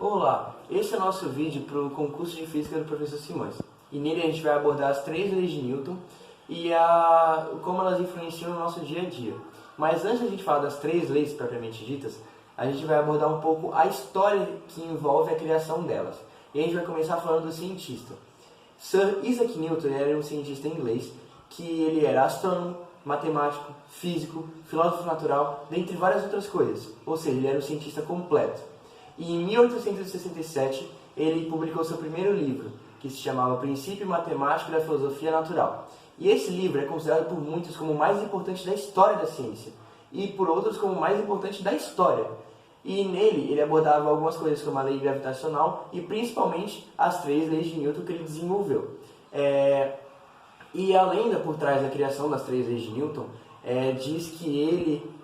Olá, esse é o nosso vídeo para o concurso de Física do professor Simões. E nele a gente vai abordar as 3 leis de Newton e como elas influenciam no nosso dia a dia. Mas antes de a gente falar das 3 leis propriamente ditas, a gente vai abordar um pouco a história que envolve a criação delas. E a gente vai começar falando do cientista. Sir Isaac Newton era um cientista inglês que ele era astrônomo, matemático, físico, filósofo natural, dentre várias outras coisas. Ou seja, ele era um cientista completo. E em 1867, ele publicou seu primeiro livro, que se chamava Princípio Matemático da Filosofia Natural. E esse livro é considerado por muitos como o mais importante da história da ciência, e por outros como o mais importante da história. E nele, ele abordava algumas coisas como a lei gravitacional e principalmente as 3 leis de Newton que ele desenvolveu. E a lenda por trás da criação das 3 leis de Newton diz que ele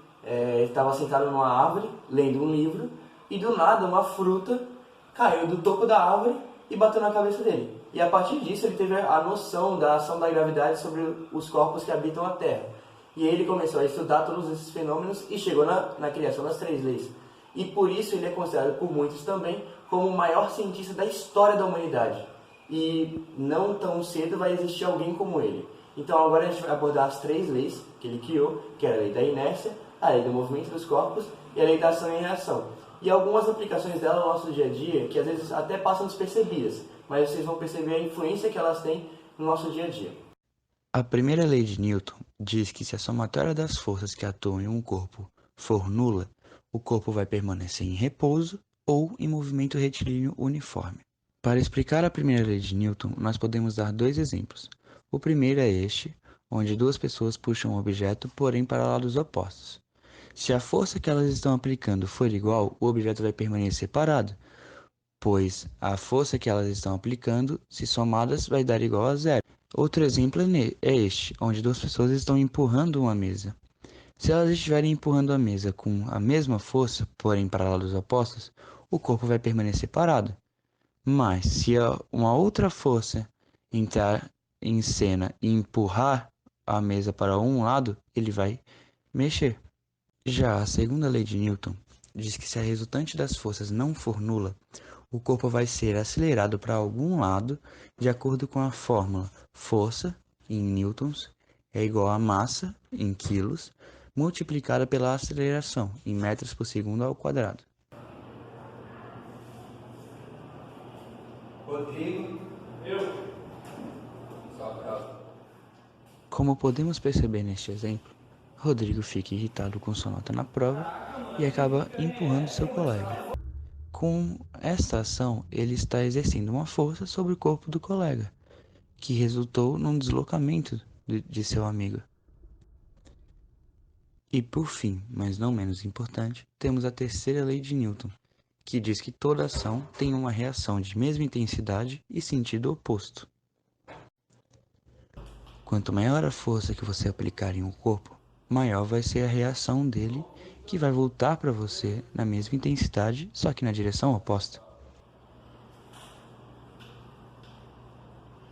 estava sentado numa árvore, lendo um livro, e do nada uma fruta caiu do topo da árvore e bateu na cabeça dele. E a partir disso ele teve a noção da ação da gravidade sobre os corpos que habitam a Terra. E ele começou a estudar todos esses fenômenos e chegou na criação das 3 leis. E por isso ele é considerado por muitos também como o maior cientista da história da humanidade. E não tão cedo vai existir alguém como ele. Então agora a gente vai abordar as 3 leis que ele criou, que é a lei da inércia, a lei do movimento dos corpos e a lei da ação e reação. E algumas aplicações dela no nosso dia a dia, que às vezes até passam despercebidas, mas vocês vão perceber a influência que elas têm no nosso dia a dia. A primeira lei de Newton diz que se a somatória das forças que atuam em um corpo for nula, o corpo vai permanecer em repouso ou em movimento retilíneo uniforme. Para explicar a primeira lei de Newton, nós podemos dar 2 exemplos. O primeiro é este, onde 2 pessoas puxam um objeto, porém para lados opostos. Se a força que elas estão aplicando for igual, o objeto vai permanecer parado, pois a força que elas estão aplicando, se somadas, vai dar igual a 0. Outro exemplo é este, onde 2 pessoas estão empurrando uma mesa. Se elas estiverem empurrando a mesa com a mesma força, porém para lados opostos, o corpo vai permanecer parado. Mas se uma outra força entrar em cena e empurrar a mesa para um lado, ele vai mexer. Já a segunda lei de Newton diz que se a resultante das forças não for nula, o corpo vai ser acelerado para algum lado de acordo com a fórmula força, em newtons, é igual a massa, em quilos, multiplicada pela aceleração, em metros por segundo ao quadrado. Rodrigo, Como podemos perceber neste exemplo, Rodrigo fica irritado com sua nota na prova e acaba empurrando seu colega. Com esta ação, ele está exercendo uma força sobre o corpo do colega, que resultou num deslocamento de seu amigo. E por fim, mas não menos importante, temos a terceira lei de Newton, que diz que toda ação tem uma reação de mesma intensidade e sentido oposto. Quanto maior a força que você aplicar em um corpo, maior vai ser a reação dele, que vai voltar para você na mesma intensidade, só que na direção oposta.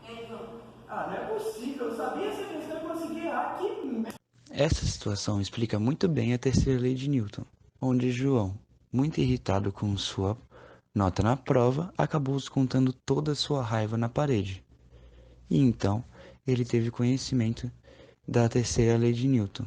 não é possível, eu sabia essa questão e consegui errar aqui. Essa situação explica muito bem a terceira lei de Newton, onde João, muito irritado com sua nota na prova, acabou descontando toda a sua raiva na parede. E então, ele teve conhecimento da terceira lei de Newton,